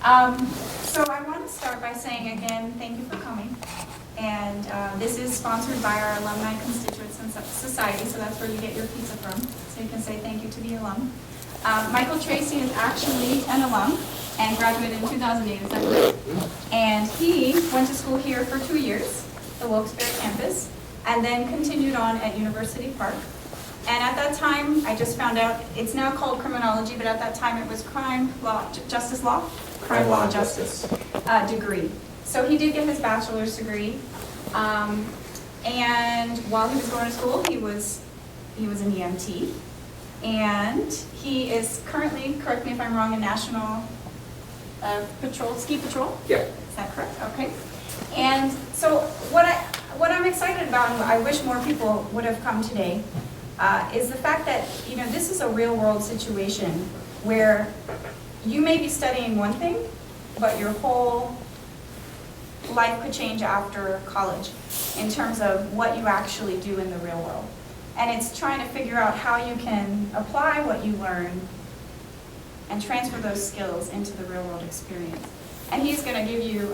So I want to start by saying again, thank you for coming. And this is sponsored by our Alumni Constituents Society, so that's where you get your pizza from. So you can say thank you to the alum. Michael Tracy is actually an alum and graduated in 2008, is that correct? And he went to school here for 2 years, the Wilkes-Barre campus, and then continued on at University Park. And at that time, I just found out, it's now called criminology, but at that time it was crime law, justice law? Crime law justice degree. So he did get his bachelor's degree. And while he was going to school, he was an EMT. And he is currently, correct me if I'm wrong, a national ski patrol? Yeah. Is that correct? Okay. And so what I'm excited about, and I wish more people would have come today, is the fact that, you know, this is a real world situation where you may be studying one thing, but your whole life could change after college in terms of what you actually do in the real world. And it's trying to figure out how you can apply what you learn and transfer those skills into the real world experience. And he's going to give you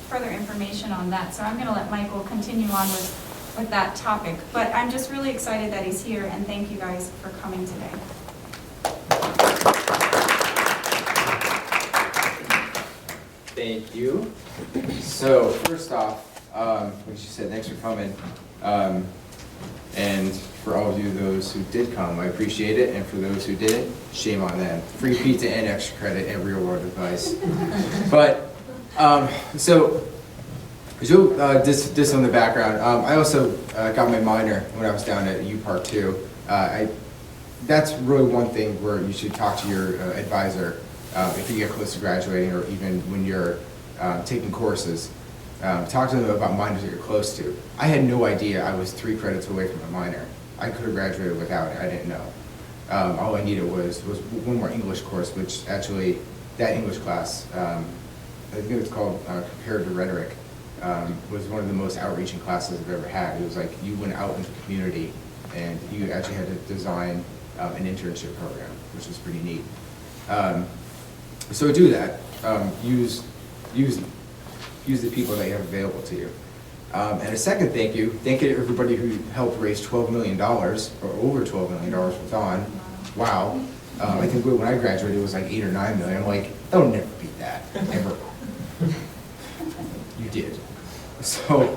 further information on that. So I'm going to let Michael continue on with that topic. But I'm just really excited that he's here, and thank you guys for coming today. Thank you. So first off, like you said, thanks for coming. And for all of you, those who did come, I appreciate it. And for those who didn't, shame on them. Free pizza and extra credit and real world advice. But so just on the background, I also got my minor when I was down at U Park too. That's really one thing where you should talk to your advisor if you get close to graduating, or even when you're taking courses. Talk to them about minors that you're close to. I had no idea I was 3 credits away from a minor. I could have graduated without it. I didn't know. All I needed was one more English course, which actually, that English class, I think it's called Comparative Rhetoric, was one of the most outreaching classes I've ever had. It was like you went out into the community and you actually had to design an internship program, which was pretty neat. So do that. Use the people that you have available to you. And a second thank you to everybody who helped raise $12 million, or over $12 million for Dawn. Wow. I think when I graduated it was like 8 or 9 million. I'm like, they'll never beat that, ever. You did. So,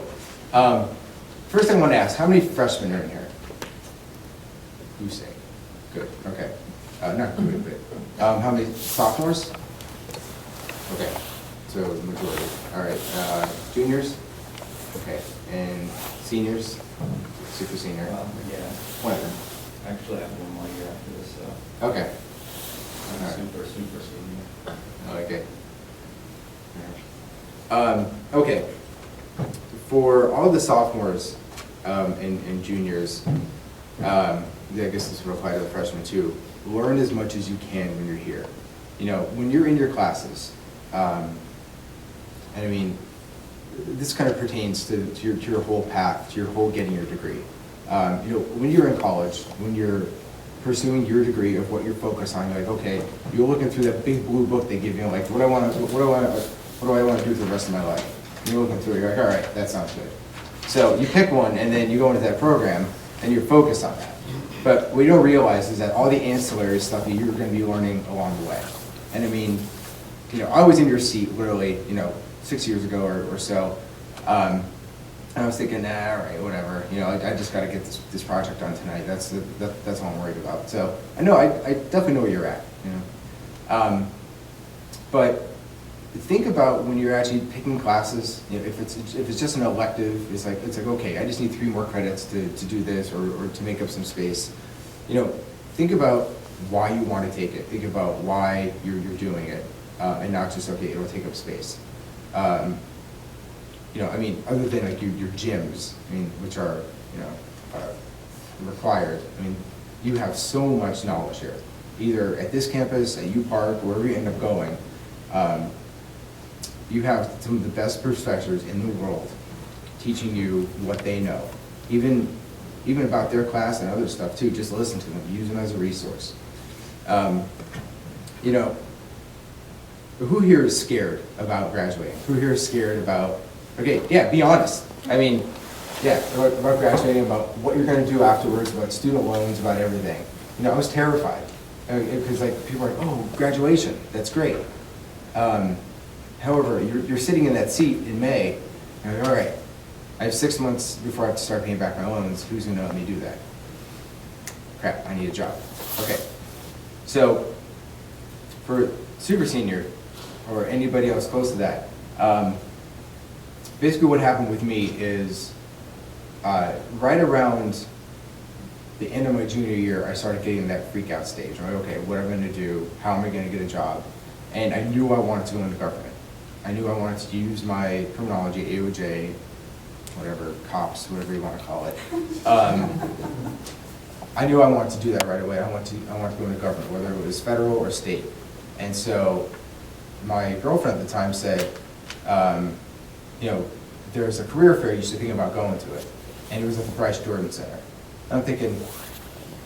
first I want to ask, how many freshmen are in here? You say. Good, okay. Not good, but how many sophomores? Okay, so the majority. All right, juniors? Okay, and seniors? Super senior? Yeah. Whatever. Actually, I have 1 more year after this, so. Okay. I'm super senior. Okay. Okay. For all the sophomores and juniors, I guess this would apply to the freshmen too, learn as much as you can when you're here. You know, when you're in your classes, and I mean, this kind of pertains to your whole path, to your whole getting your degree. You know, when you're in college, when you're pursuing your degree of what you're focused on, you're like, okay, you're looking through that big blue book they give you, like, what do I want to do for the rest of my life? And you're looking through it, you're like, all right, that sounds good. So you pick one, and then you go into that program, and you're focused on that. But what you don't realize is that all the ancillary stuff that you're going to be learning along the way. And I mean, you know, I was in your seat literally, you know, 6 years ago or so. And I was thinking, nah, all right, whatever. You know, I just got to get this project done tonight. That's all I'm worried about. So I know, I definitely know where you're at. You know, but think about when you're actually picking classes. You know, if it's just an elective, it's like okay, I just need 3 more credits to do this or to make up some space. You know, think about why you want to take it. Think about why you're doing it, and not just okay, it'll take up space. You know, I mean, other than like your gyms, I mean, which are, you know, required. I mean, you have so much knowledge here, either at this campus, at U Park, wherever you end up going. You have some of the best professors in the world teaching you what they know, even about their class and other stuff too. Just listen to them, use them as a resource. You know, who here is scared about graduating? Who here is scared about, okay, yeah, be honest. I mean, yeah, about graduating, about what you're gonna do afterwards, about student loans, about everything. You know, I was terrified, because like, people are like, oh, graduation, that's great. However, you're sitting in that seat in May, and you're like, all right, I have 6 months before I have to start paying back my loans, who's gonna let me do that? Crap, I need a job. Okay, so for super senior, or anybody else close to that, basically what happened with me is, right around the end of my junior year, I started getting that freak out stage. I'm like, okay, what am I gonna do? How am I gonna get a job? And I knew I wanted to go into government. I knew I wanted to use my criminology, AOJ, whatever, cops, whatever you wanna call it. I knew I wanted to do that right away. I wanted to go into government, whether it was federal or state. And so my girlfriend at the time said, you know, there's a career fair, you should think about going to it. And it was at the Bryce Jordan Center. I'm thinking,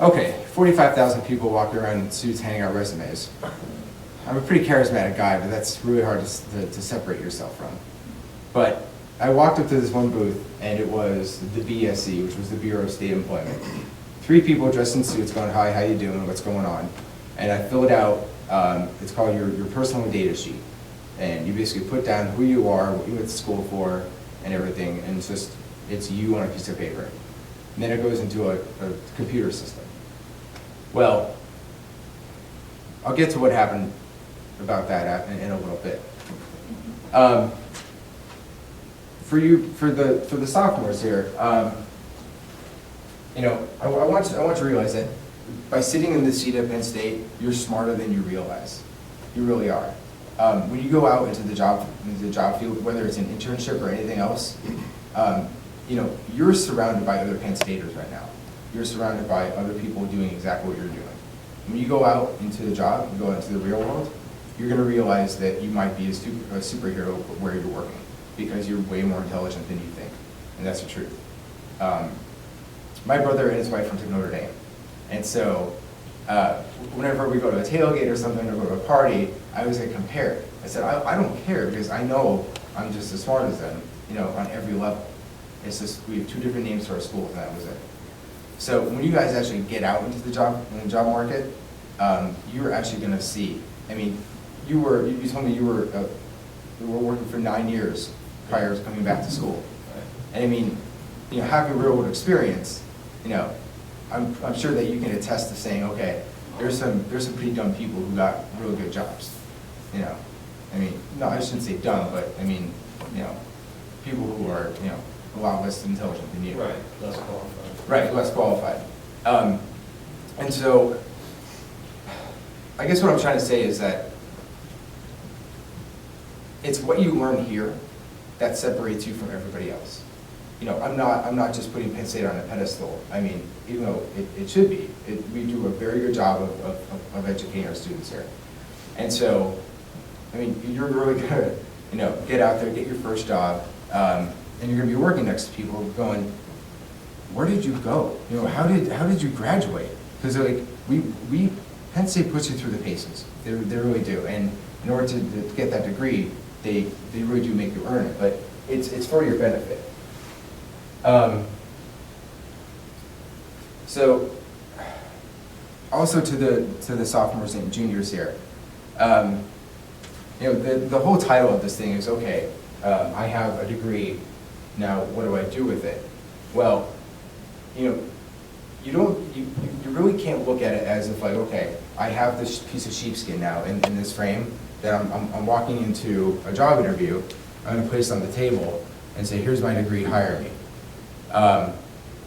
okay, 45,000 people walking around in suits handing out resumes. I'm a pretty charismatic guy, but that's really hard to separate yourself from. But I walked up to this one booth, and it was the BSE, which was the Bureau of State Employment. 3 people dressed in suits going, hi, how you doing, what's going on? And I filled out, it's called your personal data sheet. And you basically put down who you are, what you went to school for, and everything, and it's you on a piece of paper. And then it goes into a computer system. Well, I'll get to what happened about that in a little bit. For the sophomores here, you know, I want you to realize that by sitting in the seat at Penn State, you're smarter than you realize. You really are. When you go out into the job field, whether it's an internship or anything else, you know, you're surrounded by other Penn Staters right now. You're surrounded by other people doing exactly what you're doing. When you go out into the job, you go into the real world, you're going to realize that you might be a superhero where you're working because you're way more intelligent than you think, and that's the truth. My brother and his wife went to Notre Dame, and so whenever we go to a tailgate or something or go to a party, I always get compared. I said, I don't care because I know I'm just as smart as them, you know, on every level. It's just we have 2 different names for our schools, and that was it. So when you guys actually get out into the job market, you're actually going to see. I mean, you told me you were working for 9 years prior to coming back to school, and I mean, you know, having real world experience, you know, I'm sure that you can attest to saying, okay, there's some pretty dumb people who got real good jobs, you know. I mean, no, I shouldn't say dumb, but I mean, you know, people who are, you know, a lot less intelligent than you. Right, less qualified. Right, less qualified. And so, I guess what I'm trying to say is that it's what you learn here that separates you from everybody else. You know, I'm not just putting Penn State on a pedestal. I mean, even though it should be, we do a very good job of educating our students here. And so, I mean, you're really gonna, you know, get out there, get your first job, and you're gonna be working next to people going, where did you go? You know, how did you graduate? Because like Penn State puts you through the paces. They really do. And in order to get that degree, they really do make you earn it. But it's for your benefit. So also to the sophomores and juniors here, you know, the whole title of this thing is, okay, I have a degree, now what do I do with it? Well, you know, you really can't look at it as if like, okay, I have this piece of sheepskin now in this frame that I'm walking into a job interview, I'm gonna place it on the table and say, here's my degree, hire me.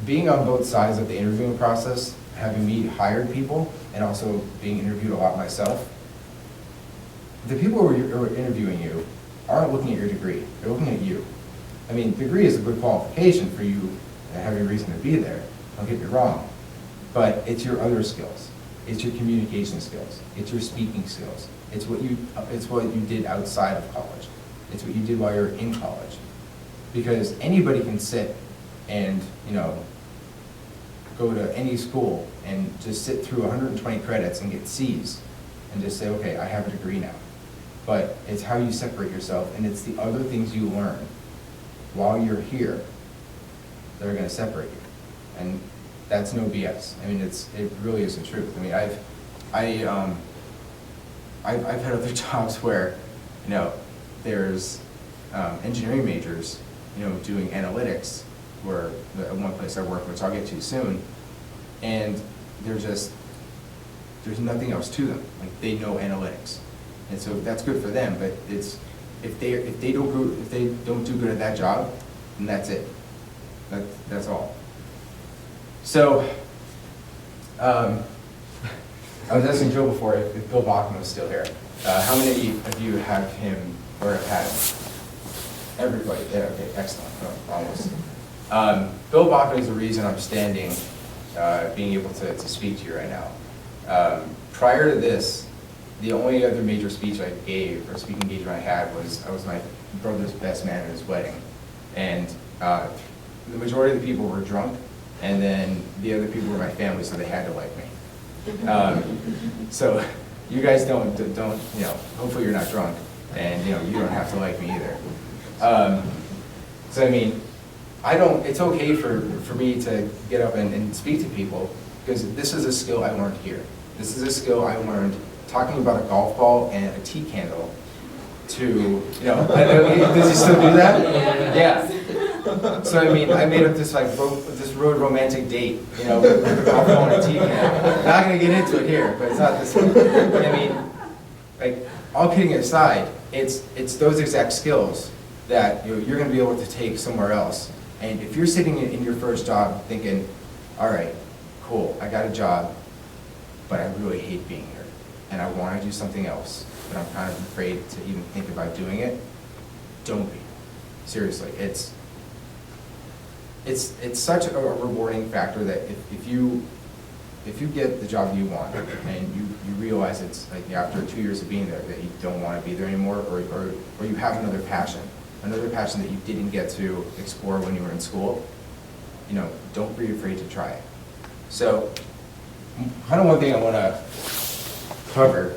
Being on both sides of the interviewing process, having me hired people and also being interviewed a lot myself, the people who are interviewing you aren't looking at your degree, they're looking at you. I mean, degree is a good qualification for you having a reason to be there, don't get me wrong, but it's your other skills. It's your communication skills, it's your speaking skills, it's what you did outside of college, it's what you did while you're in college. Because anybody can sit and, you know, go to any school and just sit through 120 credits and get C's and just say, okay, I have a degree now. but it's how you separate yourself, and it's the other things you learn while you're here that are gonna separate you. And that's no BS. I mean, it really is the truth. I mean, I've had other jobs where, you know, there's engineering majors, you know, doing analytics, where at one place I work, which I'll get to soon, and there's nothing else to them. Like, they know analytics, and so that's good for them. But it's if they don't do good at that job, then that's it. That's all. So, I was asking Joe before if Bill Bachman was still here. How many of you have him or have had him? Everybody. Yeah, okay, excellent. Oh, almost. Bill Bachman is the reason I'm standing, being able to speak to you right now. Prior to this, the only other major speech I gave, or speaking engagement I had, was I was my brother's best man at his wedding. And the majority of the people were drunk, and then the other people were my family, so they had to like me. So you guys don't, you know, hopefully you're not drunk, and, you know, you don't have to like me either. So I mean, it's okay for me to get up and speak to people, because this is a skill I learned here. This is a skill I learned talking about a golf ball and a tea candle to, you know, does he still do that? Yeah. So I mean, I made up this this road romantic date, you know, with a golf ball and a tea candle. Not gonna get into it here, but it's not this one. I mean, like, all kidding aside, it's those exact skills that, you know, you're gonna be able to take somewhere else. And if you're sitting in your first job thinking, all right, cool, I got a job, but I really hate being here, and I want to do something else, but I'm kind of afraid to even think about doing it, don't be. Seriously, it's such a rewarding factor that if you get the job you want, and you realize it's like after 2 years of being there that you don't want to be there anymore, or you have another passion that you didn't get to explore when you were in school, you know, don't be afraid to try it. So, kind of one thing I want to cover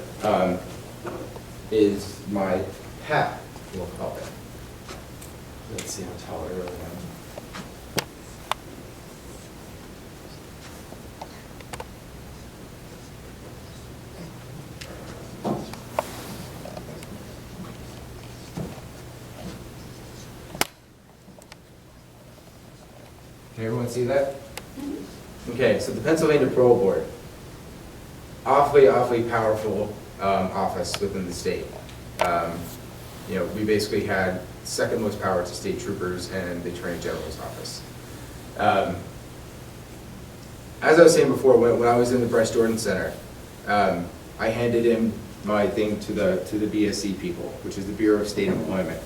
is my path, we'll call it. Let's see how tall I really am. Can everyone see that? Okay, so the Pennsylvania Parole Board, awfully powerful office within the state. You know, we basically had second most power to state troopers and the Attorney General's office. As I was saying before, when I was in the Bryce Jordan Center, I handed in my thing to the BSC people, which is the Bureau of State Employment.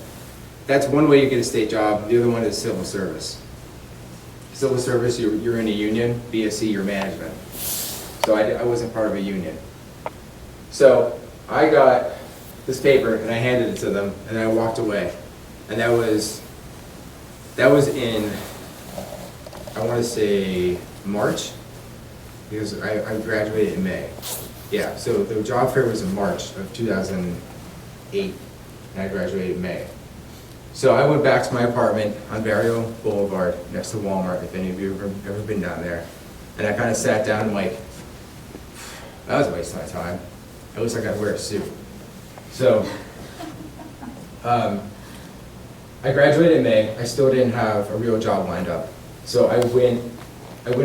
That's one way you get a state job. The other one is civil service. Civil service, you're in a union. BSC, you're management. So I wasn't part of a union. So I got this paper and I handed it to them, and I walked away. And that was in, I want to say March, because I graduated in May. Yeah, so the job fair was in March of 2008, and I graduated in May. So I went back to my apartment on Barrio Boulevard next to Walmart, if any of you have ever been down there. And I kind of sat down and like, that was a waste of my time. At least I got to wear a suit. So, I graduated in May. I still didn't have a real job lined up. So I went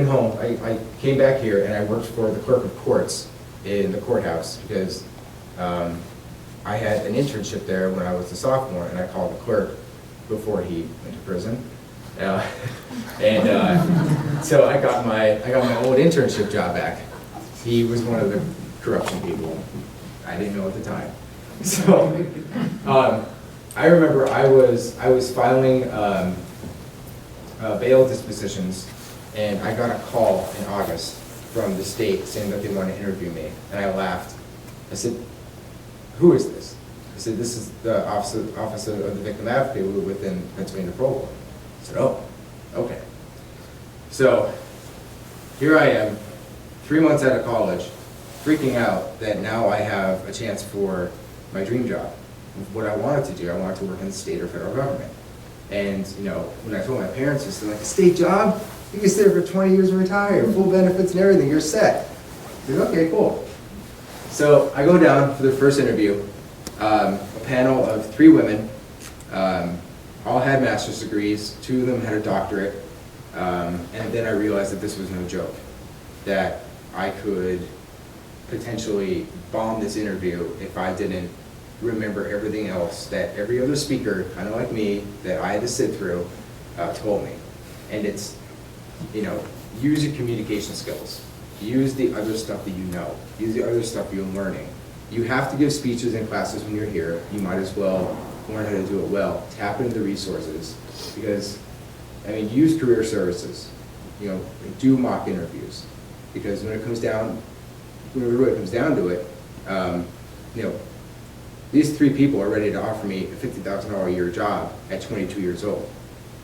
home. I came back here and I worked for the clerk of courts in the courthouse, because I had an internship there when I was a sophomore, and I called the clerk before he went to prison. So I got my old internship job back. He was one of the corruption people. I didn't know at the time. So I remember I was filing bail dispositions, and I got a call in August from the state saying that they want to interview me, and I laughed. I said, "Who is this?" I said, "This is the Office of the Victim Advocate within Pennsylvania Parole Board." I said, "Oh, okay." So here I am, 3 months out of college, freaking out that now I have a chance for my dream job. what I wanted to do. I wanted to work in the state or federal government. And, you know, when I told my parents, I said, like, a state job? You can stay there for 20 years and retire, full benefits and everything, you're set. I said, okay, cool. So I go down for the first interview, a panel of 3 women, all had master's degrees, 2 of them had a doctorate, and then I realized that this was no joke, that I could potentially bomb this interview if I didn't remember everything else that every other speaker, kind of like me, that I had to sit through, told me. And it's, you know, use your communication skills. Use the other stuff that you know. Use the other stuff you're learning. You have to give speeches in classes when you're here. You might as well learn how to do it well. Tap into the resources, because, I mean, use career services. You know, do mock interviews, because when it comes down, when it really comes down to it, you know, these 3 people are ready to offer me a $50,000 a year job at 22 years old.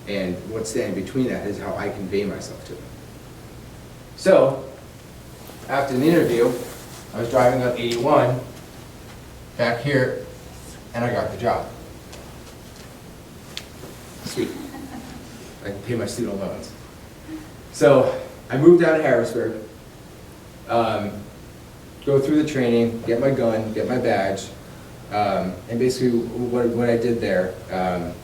And what's standing between that is how I convey myself to them. So, after the interview, I was driving up 81 back here, and I got the job. Sweet. I can pay my student loans. So, I moved down to Harrisburg, go through the training, get my gun, get my badge, and basically what I did there,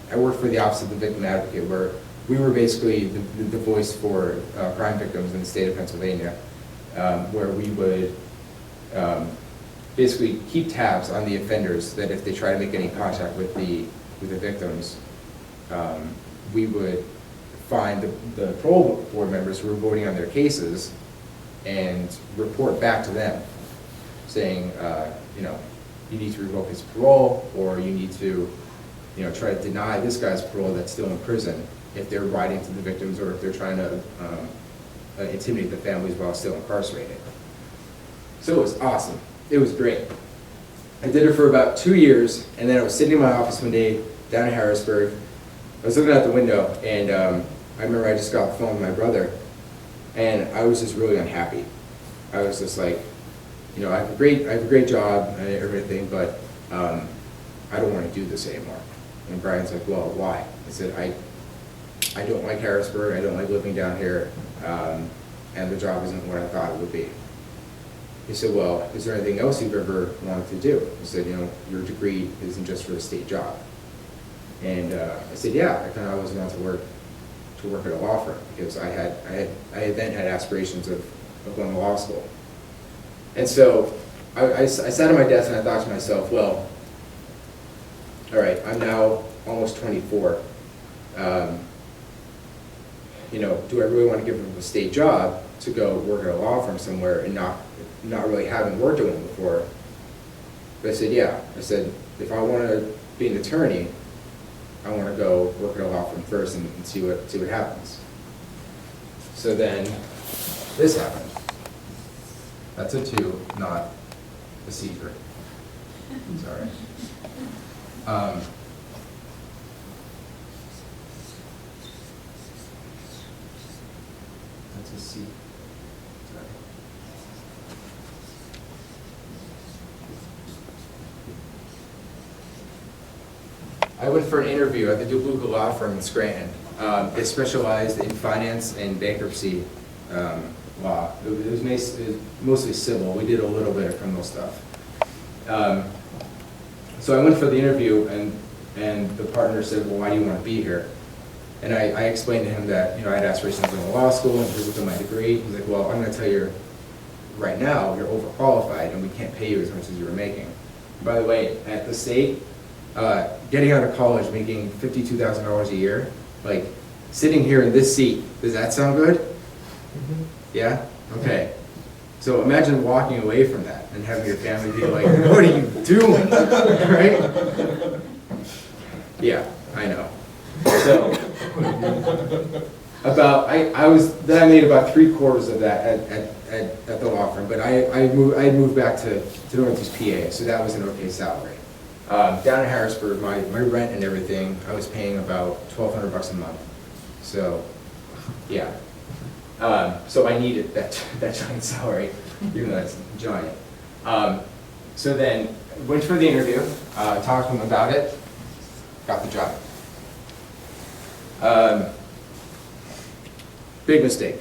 I worked for the Office of the Victim Advocate, where we were basically the voice for crime victims in the state of Pennsylvania, where we would basically keep tabs on the offenders, that if they try to make any contact with the victims, we would find the parole board members who were voting on their cases and report back to them, saying, you know, you need to revoke his parole, or you need to, you know, try to deny this guy's parole that's still in prison if they're writing to the victims, or if they're trying to intimidate the families while still incarcerated. So it was awesome. It was great. I did it for about 2 years, and then I was sitting in my office one day down in Harrisburg. I was looking out the window, and I remember I just got off the phone with my brother, and I was just really unhappy. I was just like, you know, I have a great job and everything, but I don't want to do this anymore. And Brian's like, well, why? I said, I don't like Harrisburg, I don't like living down here, and the job isn't what I thought it would be. He said, well, is there anything else you've ever wanted to do? I said, you know, your degree isn't just for a state job. And I said, yeah, I kind of always wanted to work at a law firm, because I then had aspirations of going to law school. And so I sat at my desk and I thought to myself, well, all right, I'm now almost 24. You know, do I really want to give up a state job to go work at a law firm somewhere and not really having worked at one before? But I said, yeah. I said, if I want to be an attorney, I want to go work at a law firm first and see what happens. So then this happened. That's a 2, not a secret. Sorry. That's a C. Sorry. I went for an interview at the DeLuca Law Firm in Scranton. They specialized in finance and bankruptcy law. It was mostly civil. We did a little bit of criminal stuff. So I went for the interview, and the partner said, well, why do you want to be here? And I explained to him that, you know, I had aspirations to go to law school, and here's my degree. He's like, well, I'm going to tell you right now, you're overqualified, and we can't pay you as much as you were making. By the way, at the state, getting out of college making $52,000 a year, like sitting here in this seat, does that sound good? Mm-hmm. Yeah? Okay. So imagine walking away from that and having your family be like, what are you doing? Right? Yeah, I know. So, then I made about 3/4 of that at the law firm, but I moved back to Northeast PA, so that was an okay salary. Down in Harrisburg, my rent and everything, I was paying about $1,200 a month. So, yeah. So I needed that giant salary, even though that's giant. So then, went for the interview, talked to him about it, got the job. Big mistake.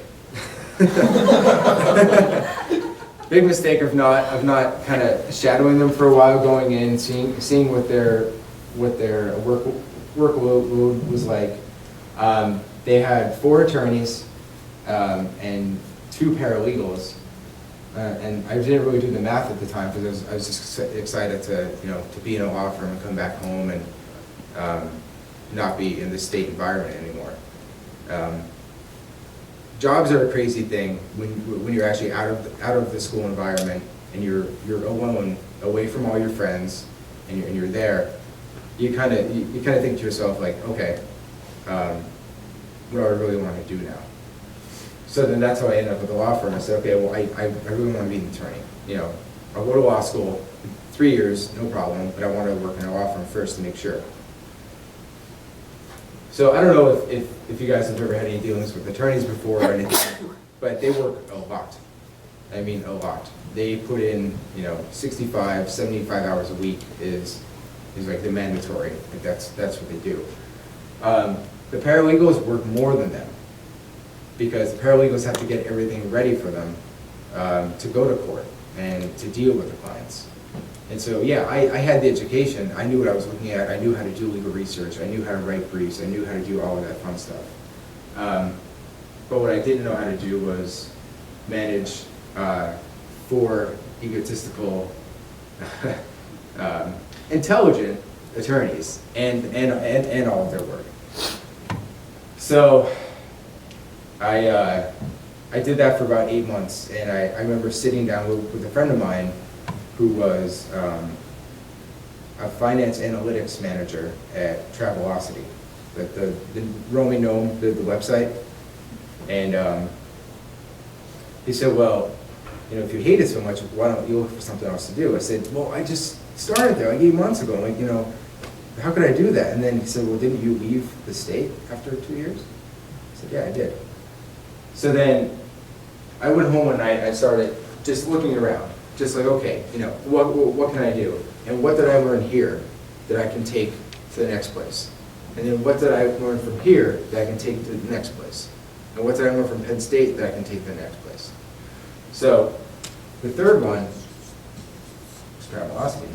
Big mistake of not kind of shadowing them for a while, going in, seeing what their workload was like. They had 4 attorneys and 2 paralegals, and I didn't really do the math at the time because I was just excited to be in a law firm and come back home and not be in the state environment anymore. Jobs are a crazy thing when you're actually out of the school environment and you're alone, away from all your friends, and you're there. You kind of think to yourself like, okay, what do I really want to do now? So then that's how I ended up with the law firm. I said, okay, well, I really want to be an attorney. I'll go to law school, 3 years, no problem, but I want to work in a law firm first to make sure. So I don't know if you guys have ever had any dealings with attorneys before or anything, but they work a lot. I mean, a lot. They put in, 65, 75 hours a week is like the mandatory. Like that's what they do. The paralegals work more than them because the paralegals have to get everything ready for them to go to court and to deal with the clients. And so, yeah, I had the education. I knew what I was looking at. I knew how to do legal research. I knew how to write briefs. I knew how to do all of that fun stuff. But what I didn't know how to do was manage 4 egotistical, intelligent attorneys and all of their work. So I did that for about 8 months, and I remember sitting down with a friend of mine who was a finance analytics manager at Travelocity, the Roaming Gnome, the website. And he said, well, if you hate it so much, why don't you look for something else to do? I said, well, I just started there like 8 months ago. Like, how could I do that? And then he said, well, didn't you leave the state after 2 years? I said, yeah, I did. So then I went home one night, I started just looking around, just like, okay, what can I do? And what did I learn here that I can take to the next place? And then what did I learn from here that I can take to the next place? And what did I learn from Penn State that I can take to the next place? So the third one is Travelocity.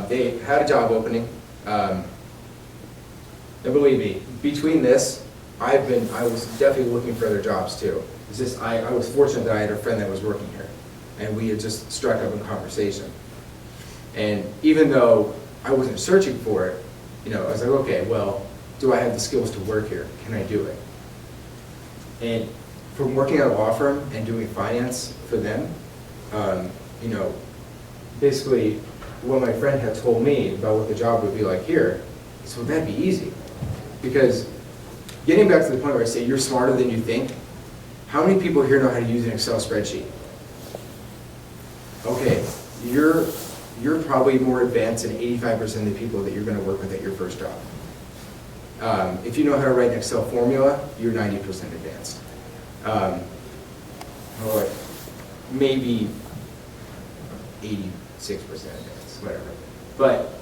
They had a job opening, and believe me, between this, I was definitely looking for other jobs too. It's just, I was fortunate that I had a friend that was working here, and we had just struck up a conversation. And even though I wasn't searching for it, I was like, okay, well, do I have the skills to work here? Can I do it? And from working at a law firm and doing finance for them, basically what my friend had told me about what the job would be like here, so that'd be easy. Because getting back to the point where I say you're smarter than you think, how many people here know how to use an Excel spreadsheet? Okay, you're probably more advanced than 85% of the people that you're going to work with at your first job. If you know how to write an Excel formula, you're 90% advanced. Or maybe 86% advanced, whatever. But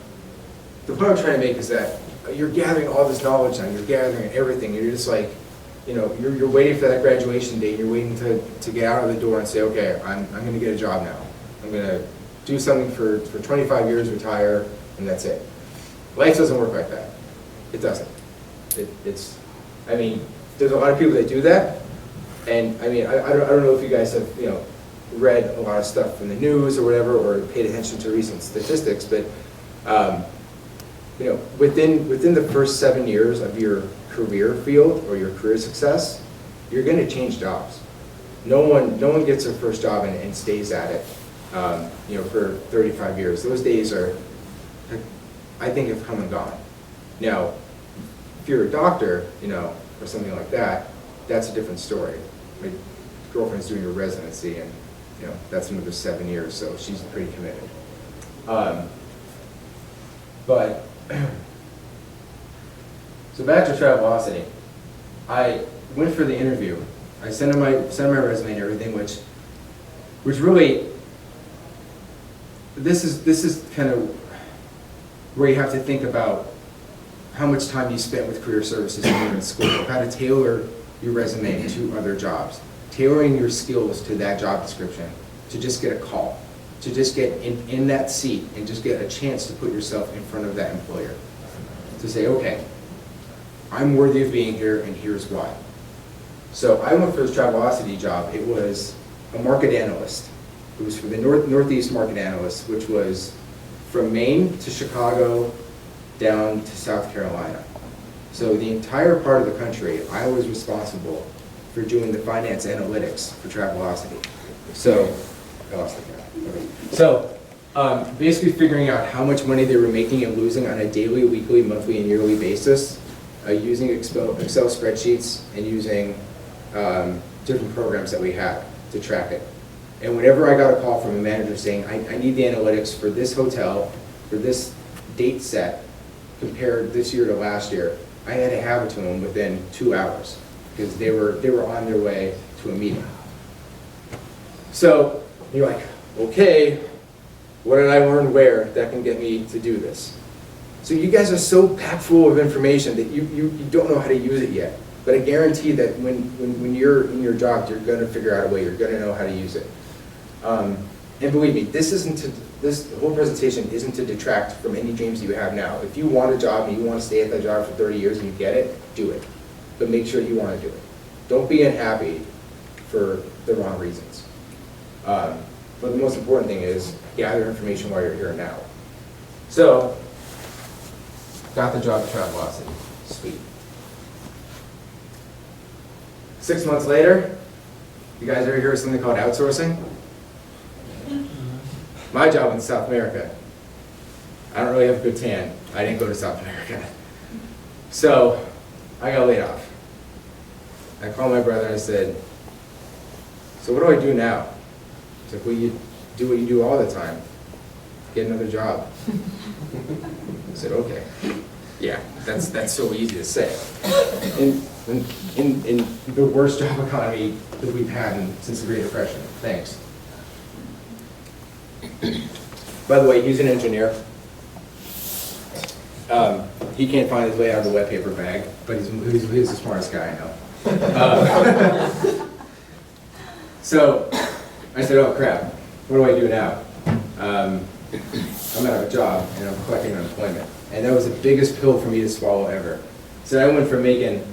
the point I'm trying to make is that you're gathering all this knowledge now, you're gathering everything, you're just like, you're waiting for that graduation date, you're waiting to get out of the door and say, okay, I'm going to get a job now. I'm going to do something for 25 years, retire, and that's it. Life doesn't work like that. It doesn't. There's a lot of people that do that, and I don't know if you guys have, read a lot of stuff from the news or whatever, or paid attention to recent statistics, but within the first 7 years of your career field or your career success, you're going to change jobs. No one gets their first job and stays at it, for 35 years. Those days are, I think, have come and gone. Now, if you're a doctor, or something like that, that's a different story. My girlfriend's doing her residency, and that's another 7 years, so she's pretty committed. So back to Travelocity. went for the interview. I sent him my resume and everything, which really, this is kind of where you have to think about how much time you spent with career services when you were in school, how to tailor your resume to other jobs, tailoring your skills to that job description, to just get a call, to just get in that seat and just get a chance to put yourself in front of that employer. To say, okay, I'm worthy of being here and here's why. So I went for this Travelocity job. It was a market analyst. It was for the Northeast market analyst, which was from Maine to Chicago down to South Carolina. So the entire part of the country, I was responsible for doing the finance analytics for Travelocity. So, I lost the camera. Okay. So basically figuring out how much money they were making and losing on a daily, weekly, monthly, and yearly basis, using Excel spreadsheets and using different programs that we had to track it. And whenever I got a call from a manager saying, I need the analytics for this hotel, for this date set, compared this year to last year, I had to have it to them within 2 hours because they were on their way to a meeting. So you're like, okay, what did I learn where that can get me to do this? So you guys are so packed full of information that you don't know how to use it yet. But I guarantee that when you're in your job, you're going to figure out a way. You're going to know how to use it. And believe me, this whole presentation isn't to detract from any dreams you have now. If you want a job and you want to stay at that job for 30 years and you get it, do it. But make sure you want to do it. Don't be unhappy for the wrong reasons. But the most important thing is gather information while you're here now. So, got the job at Travelocity. Sweet. 6 months later, you guys ever hear of something called outsourcing? My job went to South America. I don't really have a good tan. I didn't go to South America. So, I got laid off. I called my brother and I said, so what do I do now? He's like, well, you do what you do all the time. Get another job. I said, okay. Yeah, that's so easy to say. In the worst job economy that we've had since the Great Depression. Thanks. By the way, he's an engineer. He can't find his way out of the wet paper bag, but he's the smartest guy I know. So I said, oh crap, what do I do now? I'm out of a job and I'm collecting unemployment. And that was the biggest pill for me to swallow ever. So I went from making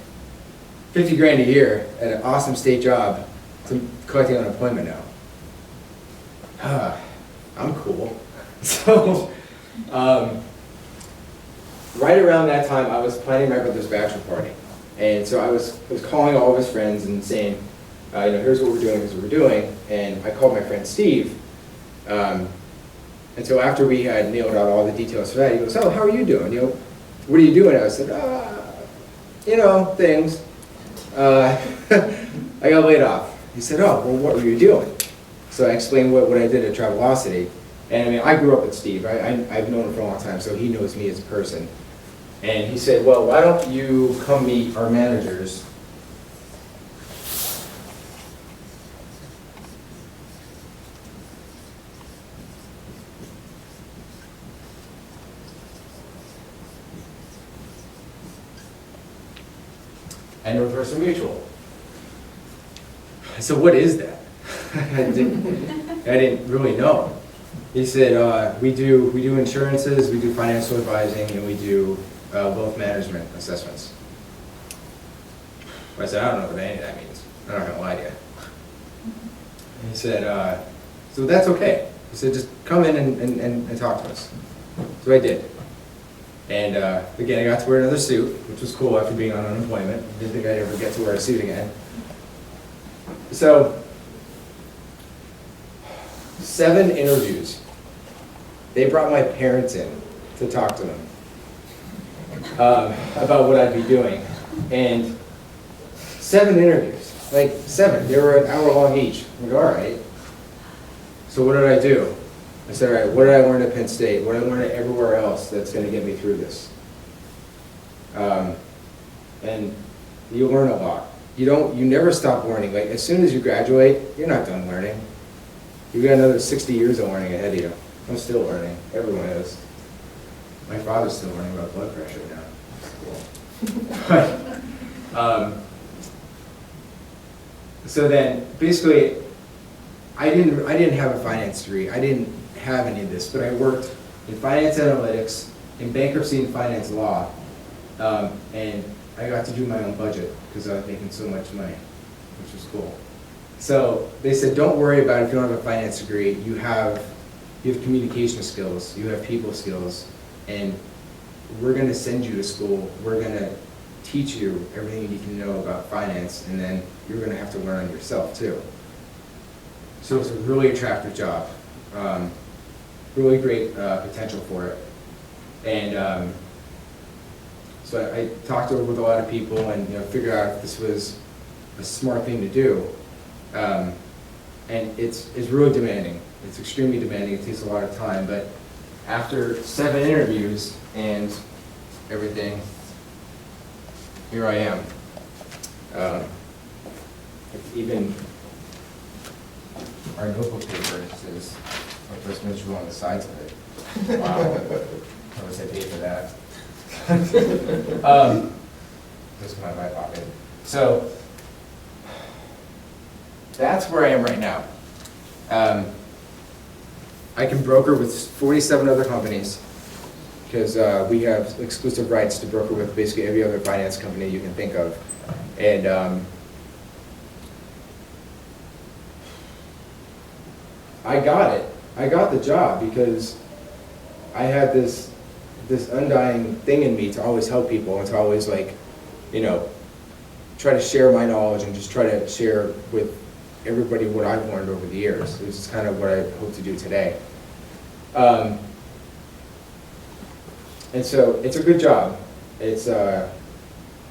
50 grand a year at an awesome state job to collecting unemployment now. I'm cool. So, right around that time, I was planning my brother's bachelor party. And so I was calling all of his friends and saying, here's what we're doing, here's what we're doing. And I called my friend Steve. And so after we had nailed out all the details for that, he goes, oh, how are you doing? What are you doing? I said, things. I got laid off. He said, oh, well, what were you doing? So I explained what I did at Travelocity. And I mean, I grew up with Steve. I've known him for a long time, so he knows me as a person. And he said, well, why don't you come meet our managers? At Northwestern Mutual. I said, what is that? I didn't really know. He said, we do insurances, we do financial advising, and we do wealth management assessments. I said, I don't know what any of that means. I'm not gonna lie to you. And he said, so that's okay. He said, just come in and talk to us. So I did. And again, I got to wear another suit, which was cool after being on unemployment. Didn't think I'd ever get to wear a suit again. So, 7 interviews. They brought my parents in to talk to them about what I'd be doing. And 7 interviews, like 7. They were an hour long each. I'm like, all right. So what did I do? I said, all right, what did I learn at Penn State? What did I learn everywhere else that's going to get me through this? And you learn a lot. you never stop learning. Like, as soon as you graduate, you're not done learning. You've got another 60 years of learning ahead of you. I'm still learning. Everyone is. My father's still learning about blood pressure now. It's cool. So then, basically, I didn't have a finance degree. I didn't have any of this, but I worked in finance analytics, in bankruptcy and finance law, and I got to do my own budget because I was making so much money, which was cool. So they said, don't worry about it if you don't have a finance degree. You have communication skills, you have people skills, and we're going to send you to school. We're going to teach you everything you need to know about finance, and then you're going to have to learn on yourself too. So it's a really attractive job, really great potential for it. And so I talked over with a lot of people and figured out if this was a smart thing to do. And it's really demanding. It's extremely demanding. It takes a lot of time. But after 7 interviews and everything, here I am. Even our notebook paper says first ministry on the sides of it. Wow. I wish I paid for that. This is my pocket. So that's where I am right now. I can broker with 47 other companies because we have exclusive rights to broker with basically every other finance company you can think of. And I got it. I got the job because I had this undying thing in me to always help people and to always try to share my knowledge and just try to share with everybody what I've learned over the years. This is kind of what I hope to do today. And so it's a good job. It's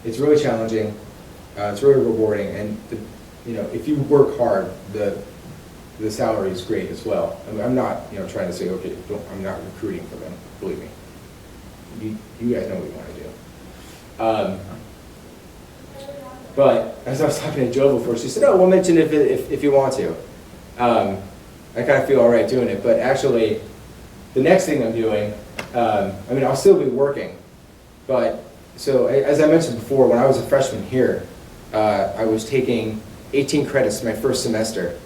really challenging. It's really rewarding, and if you work hard, the salary is great as well. I mean, I'm not trying to say I'm not recruiting for them. Believe me. You guys know what you want to do. But as I was talking to Jill before, she said, "Oh, we'll mention if you want to." I kind of feel all right doing it, but actually, the next thing I'm doing, I'll still be working, but so as I mentioned before, when I was a freshman here, I was taking 18 credits my first semester,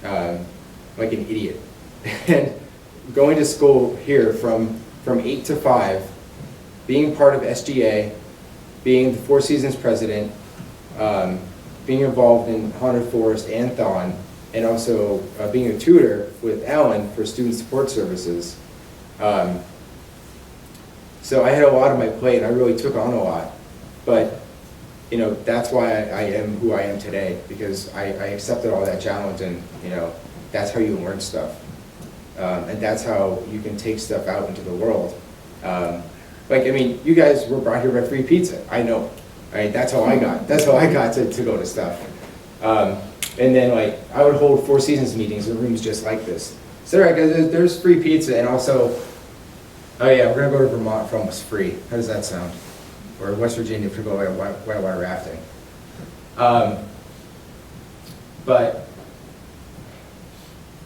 like an idiot, and going to school here from 8 to 5, being part of SGA, being the Four Seasons president, being involved in Haunted Forest and Thon, and also being a tutor with Alan for student support services. So I had a lot on my plate, and I really took on a lot. But that's why I am who I am today, because I accepted all that challenge, and that's how you learn stuff, and that's how you can take stuff out into the world. You guys were brought here by free pizza. I know, right? That's how I got. That's how I got to go to stuff. And then I would hold Four Seasons meetings in rooms just like this. So right, guys, there's free pizza, and also, oh yeah, we're gonna go to Vermont for almost free. How does that sound? Or West Virginia for go whitewater rafting. But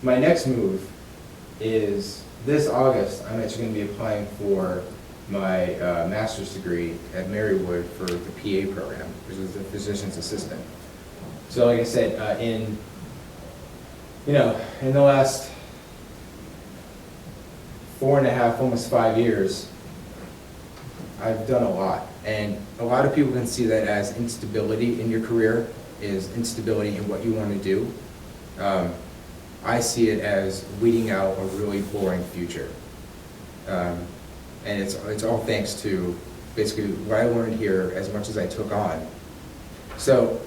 my next move is this August. I'm actually going to be applying for my master's degree at Marywood for the PA program, which is the physician's assistant. So, like I said, in the last 4.5, almost 5 years, I've done a lot. And a lot of people can see that as instability in your career, is instability in what you want to do. I see it as weeding out a really boring future. And it's all thanks to basically what I learned here as much as I took on. So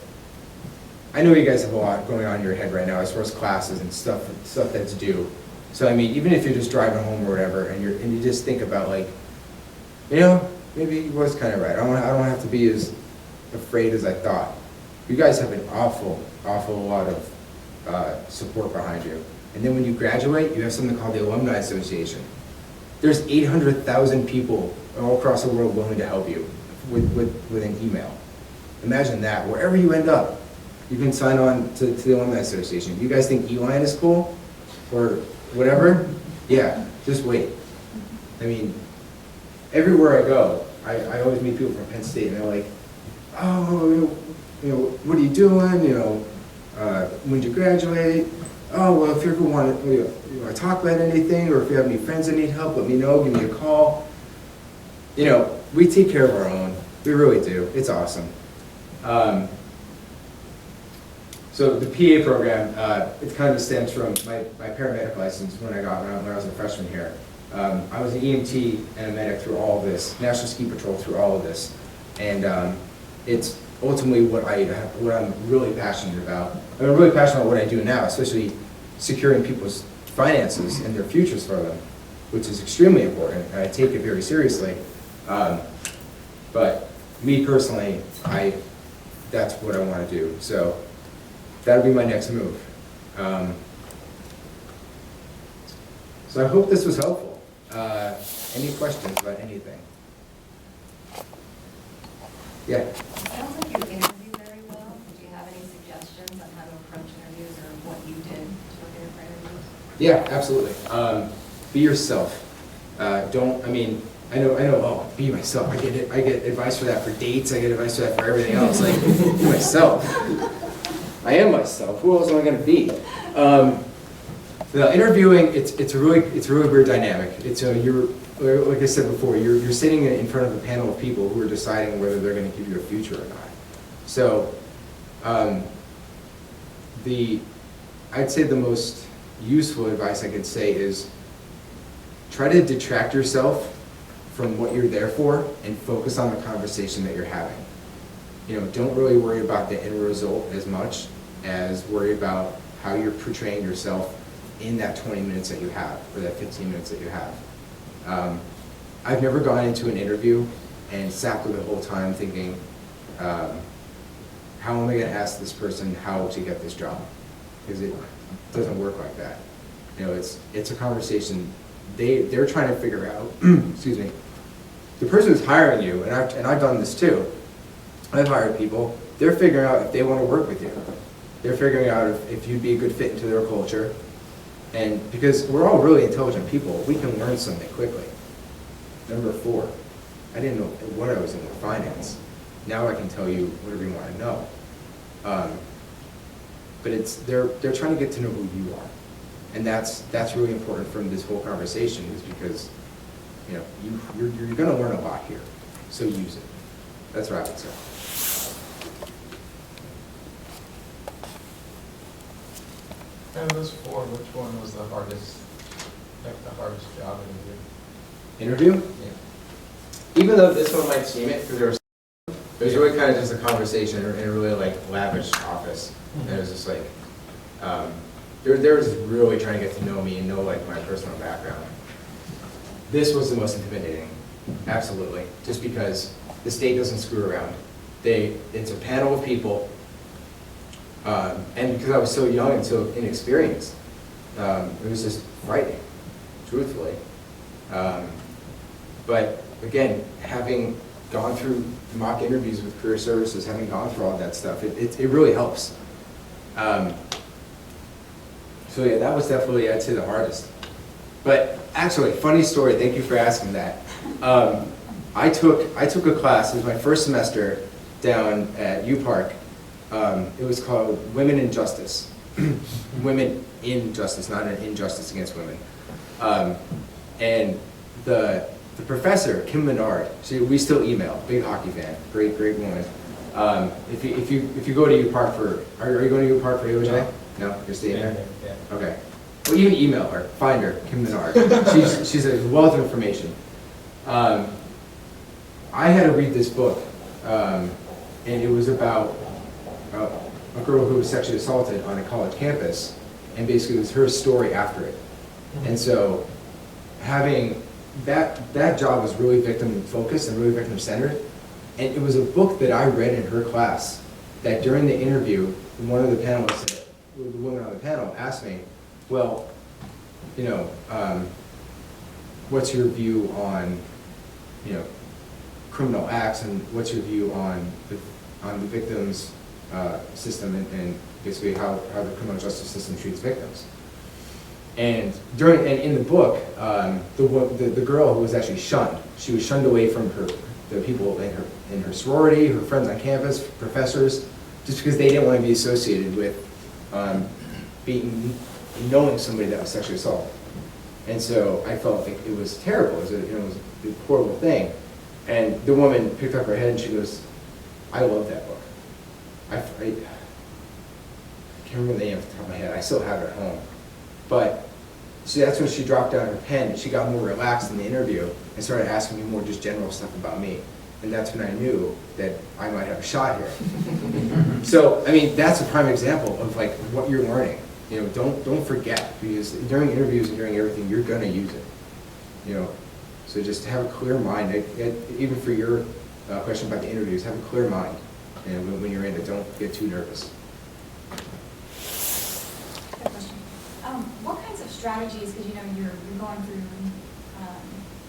I know you guys have a lot going on in your head right now as far as classes and stuff that's due. So even if you're just driving home or whatever, and you just think about maybe he was kind of right. I don't have to be as afraid as I thought. You guys have an awful lot of support behind you. And then when you graduate, you have something called the Alumni Association. There's 800,000 people all across the world willing to help you with an email. Imagine that, wherever you end up, you can sign on to the Alumni Association. You guys think E-Line is cool? Or whatever? Yeah, just wait. I mean, everywhere I go, I always meet people from Penn State, and they're like, oh, what are you doing? When did you graduate? Oh, well, if you ever want to talk about anything, or if you have any friends that need help, let me know, give me a call. We take care of our own. We really do. It's awesome. So the PA program, it kind of stems from my paramedic license when I was a freshman here. I was an EMT and a medic through all of this, National Ski Patrol through all of this. And it's ultimately what I'm really passionate about. I'm really passionate about what I do now, especially securing people's finances and their futures for them, which is extremely important, and I take it very seriously. But me personally, that's what I want to do. So that'll be my next move. So I hope this was helpful. Any questions about anything? Yeah. It sounds like you interview very well. Do you have any suggestions on how to approach interviews or what you did to prepare for interviews? Yeah, absolutely. Be yourself. I know, be myself. I get advice for that for dates, I get advice for that for everything else. Like, be myself. I am myself. Who else am I gonna be? The interviewing, it's a really weird dynamic. You're, like I said before, you're sitting in front of a panel of people who are deciding whether they're gonna give you a future or not. So, I'd say the most useful advice I could say is try to detract yourself from what you're there for and focus on the conversation that you're having. Don't really worry about the end result as much as worry about how you're portraying yourself in that 20 minutes that you have, or that 15 minutes that you have. I've never gone into an interview and sat there the whole time thinking, how am I gonna ask this person how to get this job? Because it doesn't work like that. It's a conversation. They're trying to figure out, excuse me, the person who's hiring you, and I've done this too. I've hired people. They're figuring out if they want to work with you. They're figuring out if you'd be a good fit into their culture. And because we're all really intelligent people, we can learn something quickly. Number 4, I didn't know what I was in with finance. Now I can tell you whatever you want to know. But they're trying to get to know who you are. And that's really important from this whole conversation, is because you're going to learn a lot here, so use it. That's what I would say. Out of those 4, which one was the hardest job Interview? Yeah. Even though this one might seem it, because it was really kind of just a conversation in a really lavish office. And it was just like, they were just really trying to get to know me and know my personal background. This was the most intimidating, absolutely, just because the state doesn't screw around. It's a panel of people, and because I was so young and so inexperienced, it was just frightening, truthfully. But again, having gone through mock interviews with career services, having gone through all that stuff, it really helps. So yeah, that was definitely, I'd say, the hardest. But actually, funny story, thank you for asking that. I took a class, it was my first semester down at UPark. It was called Women in Justice. Women in Justice, not an injustice against women. And the professor, Kim Menard, we still email, big hockey fan, great woman. If you go to UPark are you going to UPark for AOJ? No, you're staying there? Yeah. Okay. Well, you can email her, find her, Kim Menard. She's a wealth of information. I had to read this book, and it was about a girl who was sexually assaulted on a college campus, and basically it was her story after it. And so having that job was really victim focused and really victim centered, and it was a book that I read in her class that during the interview, one of the panelists, the woman on the panel, asked me, well, what's your view on, criminal acts, and what's your view on on the victims system and basically how the criminal justice system treats victims. And in the book, the girl who was actually shunned, she was shunned away from the people in her sorority, her friends on campus, professors, just because they didn't want to be associated with knowing somebody that was sexually assaulted. And so I felt like it was terrible. It was a horrible thing. And the woman picked up her head and she goes, "I love that book. I can't remember the name off the top of my head. I still have it at home." But so that's when she dropped down her pen and she got more relaxed in the interview and started asking me more just general stuff about me. And that's when I knew that I might have a shot here. So, I mean, that's a prime example of like what you're learning. You know, don't forget, because during interviews and during everything, you're gonna use it. You know, so just have a clear mind. Even for your question about the interviews, have a clear mind. And when you're in it, don't get too nervous. Good question. What kinds of strategies, because you're going through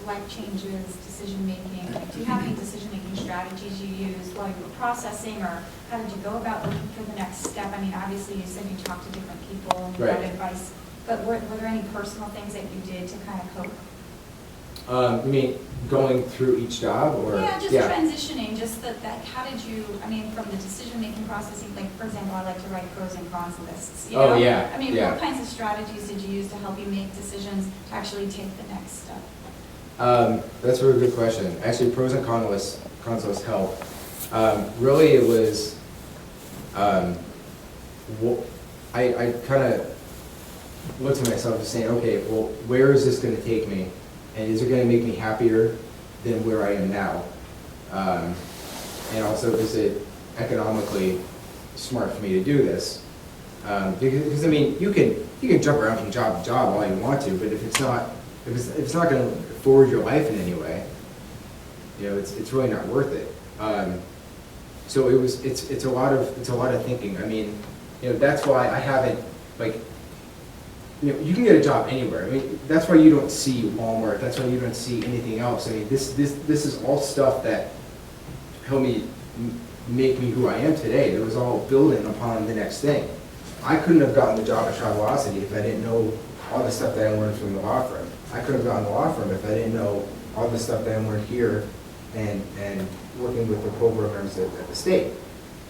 life changes, decision making. Do you have any decision making strategies you used while you were processing, or how did you go about looking for the next step? I mean, obviously you said you talked to different people and got advice, but were there any personal things that you did to kind of cope? You mean going through each job, or? Yeah, just transitioning, just that, how did you, I mean, from the decision-making processing, like, for example, I like to write pros and cons lists, you know? Yeah. I mean, yeah. what kinds of strategies did you use to help you make decisions to actually take the next step? That's a really good question. Actually, pros and cons lists help. Really, it was, I kind of looked at myself and saying, okay, well, where is this going to take me? And is it going to make me happier than where I am now? And also, is it economically smart for me to do this? Because I mean, you can jump around from job to job all you want to, but if it's not going to forward your life in any way, it's really not worth it. So it's a lot of thinking. I mean, that's why I haven't, like, you can get a job anywhere. I mean, that's why you don't see Walmart. That's why you don't see anything else. I mean, this is all stuff that helped me make me who I am today. It was all building upon the next thing. I couldn't have gotten the job at Travelocity if I didn't know all the stuff that I learned from the law firm. I couldn't have gotten the law firm if I didn't know all the stuff that I learned here and working with the programs at the state.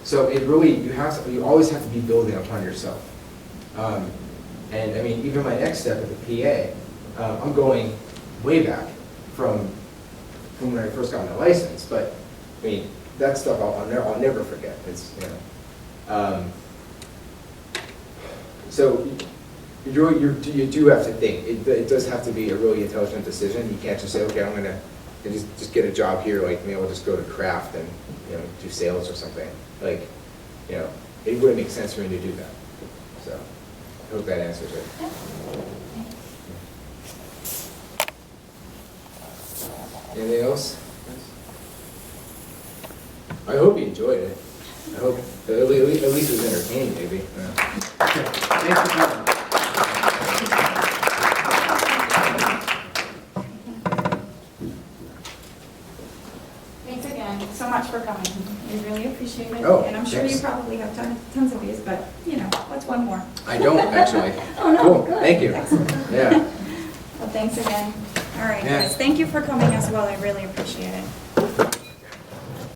So it really, you always have to be building upon yourself. And I mean, even my next step at the PA, I'm going way back from when I first got my license. But I mean, that stuff I'll never forget. It's so you do have to think. It does have to be a really intelligent decision. You can't just say, okay, I'm gonna just get a job here. Like, maybe I'll just go to craft and do sales or something. Like, it wouldn't make sense for me to do that. So. I hope that answers it. Yeah. Anything else? I hope you enjoyed it. I hope at least it was entertaining, maybe. Thanks for coming. Thanks again so much for coming. We really appreciate it. Oh, and I'm sure thanks. you probably have tons of these, but what's one more? I don't, actually. Oh, no. Cool. Good. Thank you. Excellent. Yeah. Well, thanks again. All right, Yeah. guys. Thank you for coming as well. I really appreciate it.